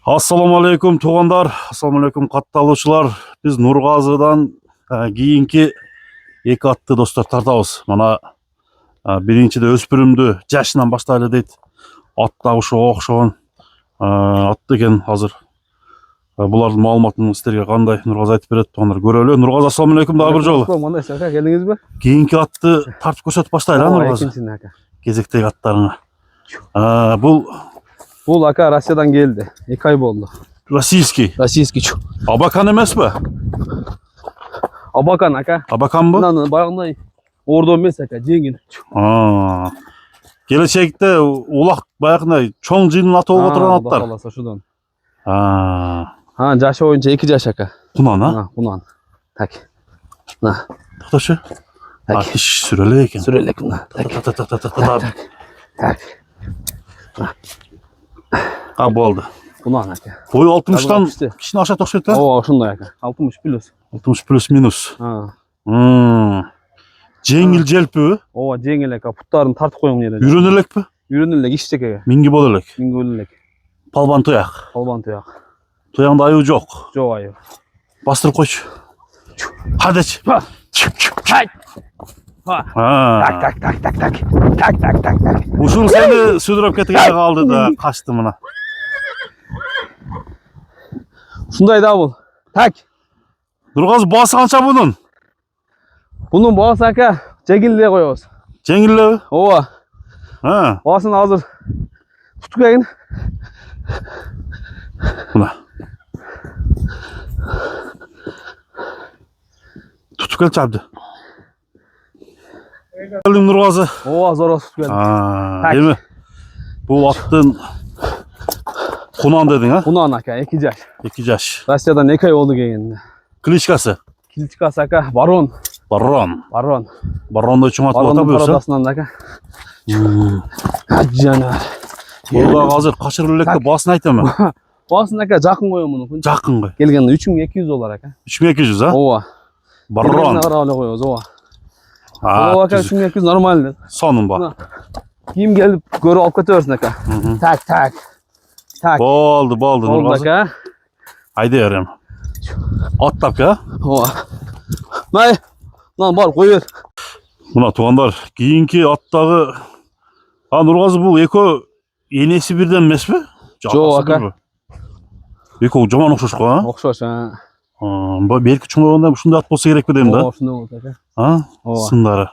Assalamu alaikum туғандар, assalamu alaikum катталуучулар. Биз Нургазыдан кийинки эки атты достор тартабыз. Мана биринчиде өспүрүмдү жашынан баштайлы дейт. Аттагы ошого окшогон атты экен азыр. Булардын маалыматын сиздерге кандай Нургазы айтып берет, туғандар көрөлү. Нургазы, assalamu alaikum дагы бир жолу. Мындай сака келдиңизби? Кийинки атты тартып көрсөтүп баштайлы, Нургазы. Кезектеги аттарыңа. Бул ака Россиядан келди. 2 ай болду. Российский. Российский. Абакан эмеспи? Абакан ака. Абаканбы? Мынаны баягындай ордо эмес ака, жеңил. Келечекте улак баягындай чоң жыйынын аты болуп отурган аттар. Алла ошодон. Жашы боюнча 2 жаш ака. Кунан, Кунан. Так. На. Токтошу. Иш сүрөлө экен. Сүрөлөк мына. Так. Болду. Кунан ака. Бою 60тан кичине ашат окшойт да? Ооба, ошондой ака. 60 плюс. 60 плюс минус. Жеңил желпүбү? Ооба, жеңил ака. Буттарын тартып койгон жерде. Үйрөнө элекпи? Үйрөнө элек ичтеке. Минги боло элек. Минги боло элек. Палбан туяк. Палбан туяк. Туягында аюу жок. Жок аюу. Бастырып койчу. Хадечи. Так. Ушул сени сүдүрөп кеткенге калды да, качты мына. Ушундай да бул. Так. Нургазы, баасы канча бунун? Бунун баасы ака жеңил эле коебуз. Жеңил элеби? Ооба. Баасын азыр тутуп келгин. Мына. Тутуп келчи абды. Нургазы. Ооба, зор тутуп келди. Эми бул аттын Кунан дедиң, а? Кунан ака, 2 жаш. 2 жаш. Россиядан 2 ай болду келгенине. Кличкасы? Кличкасы ака Барон. Барон. Барондой чоң ат болот а буюрса? Барондун ака. Жана. Бул дагы азыр качырып электе баасын айтамын. Баасын ака жакын коем муну. Жакын кой. Келгенде $3200 ака. 3200, а? Ооба. Барон. Карап эле коебуз, ооба. Ооба ака, 3200 нормально. Сонун ба. Кийим келип көрүп алып кете берсин ака. Так. Болду, Нургазы. Ака. Айда берем. Аттап ка? Ооба. Май, мына бар кой бер. Мына тугандар, кийинки аттагы Нургазы, бул экөө энеси бирден эмеспи? Жок ака. Экөө жаман окшош го, а? Окшош, Белки чоңойгондо ушундай ат болсо керекпи дейм да? Ооба, ушундай болот ака. Ооба. Сындары.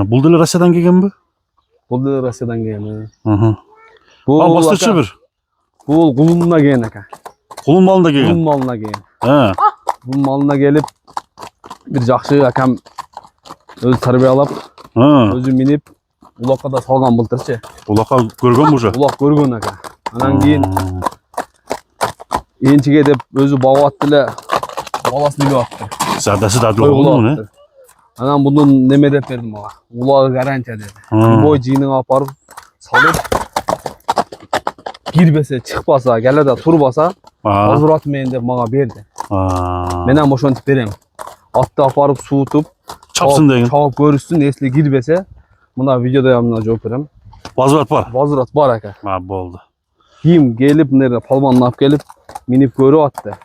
Бул деле Россиядан келгенби? Бул деле Россиядан келген. Бастырчы бир. Бул Кулунна келген ака. Кулун малында келген. Кулун малына келген. Кулун малына келип бир жакшы акам өзү тарбиялап, өзү минип, улакка да салган былтырчы. Улакка көргөн уже? Улак көргөн ака. Анан кийин энчиге деп өзү багып аттı эле, баласын илип аттı. Зардасы да болгонмун, э? Анан мунун неме деп бердим ага. Улагы гарантия деди. Бой жыйыныңа алып барып салып кирбесе, чыкпаса, келеде турбаса, азыр менен деп мага берди. Мен ам ошентип берем. Атты алып барып суутуп, чапсын деген. Чабып көрүшсүн, эсли кирбесе, мына видеодо я мына жооп берем. Базырат бар? Базырат бар ака. Болду. Ким келип, мына палбанын алып келип, минип көрүп атты.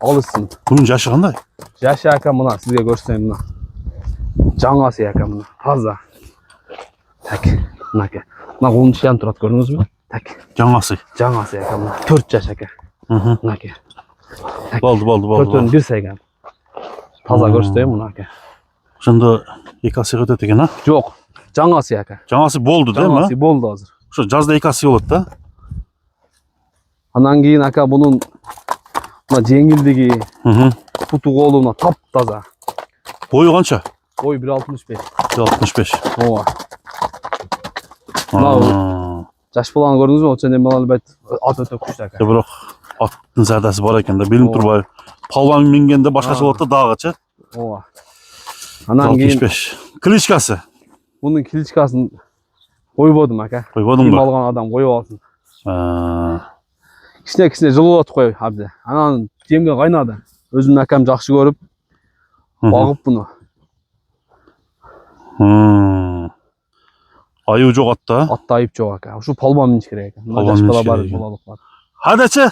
Алышсын. Бунун жашы кандай? Жашы ака мына сизге көрсөтөм мына. Жаңасы ака мына, таза. Так, мына ака. Мына колун ишен турат, көрдүңүзбү? Так. Жаңасы ака мына 4 жаш ака. Мына ака. Болду. 4-төн 1 сайган. Таза көрсөтөм мына ака. Ошондо эки асы өтөт экен, а? Жок, жаңасы ака. Жаңасы болду дейм, а? Жаңасы болду азыр. Ошо жазда эки асы болот да? Анан кийин ака бунун мына жеңилдиги, туту колуна тап таза. Бою канча? Бой 1.65. 1.65. Ооба. Мына жаш баланы көрдүңүзбү? Очо неме алып ат өтө күчтүү ака. Бирок аттын зардасы бар экен да, билинип турбайбы. Палбан мингенде башкача болот да дагычы. Ооба. Анан кийин 65. Кличкасы? Бунун кличкасын койбодум ака. Койбодуңбу? Ким алган адам коюп алсын. Кичине жылуулатып коюп абды. Анан жемге кайнады. Өзүмдүн акам жакшы көрүп багып буну. Аюу жок атта? Атта айып жок ака. Ушу палбан миниш керек экен. Мына жаш бала бар, балалык бар. Hadiçi.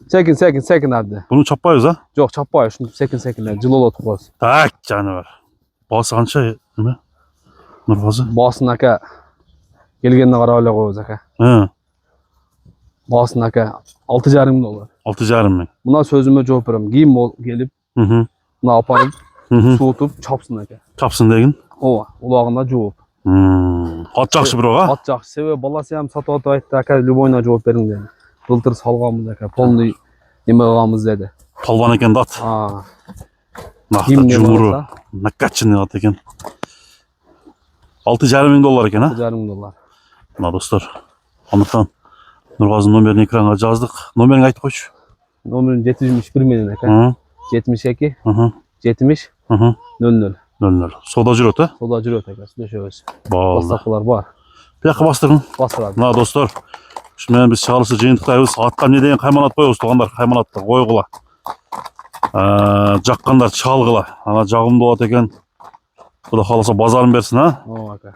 Sekin hadi. Bunu çapayız ha. Yok çappa şunu sekin жылолотуп коебуз. Tak canavar. Bası qancha nima? Nurg'ozi. Bosin aka kelganda qarab ola qo'yamiz aka. He. Bosin aka 6,5 ming dollar. 6,5 ming. Buna sözüme javob beraman. Kiyim kelib, Hı hı. buni olib borib, Hı hı. suvutib chopsin aka. Çapsın degin. Ova, ulog'ida javob. Ot yaxshi biroq ha. Ot yaxshi. Себеби balasi ham sotib aytdi aka, любойна javob bering dedi. Былтыр salganmiz aka, polniy nima qilganmiz dedi. Polvon ekan ot. Ha. Naqta Kiyim nima jumuru. olsa Nakatchini ot ekan. 6,5 ming dollar ekan ha. 6,5 ming dollar. Mana do'stlar. Aniqdan Nurg'ozining nomerini ekranga yozdik. Nomerini aytib qo'ychi. Nomerim 721 ming aka. Hı 72 hı. 70 Hı. 00. 00. Soda jurot ha. Soda jurot aka, sülüşöbüz. Bo'ldi. Bastaqlar bor. Bu yoqqa bostırın. Bastıradi. Mana do'stlar. Shundan biz chaqirsa jiyintiqdaymiz. Atqa ne degan haymonot qo'yamiz tuğanlar. Haymonotda qo'yg'ila. Jaqqanlar chalg'ila. Ana jag'imda ot ekan. Xudo xolasa bozorini bersin ha. O aka.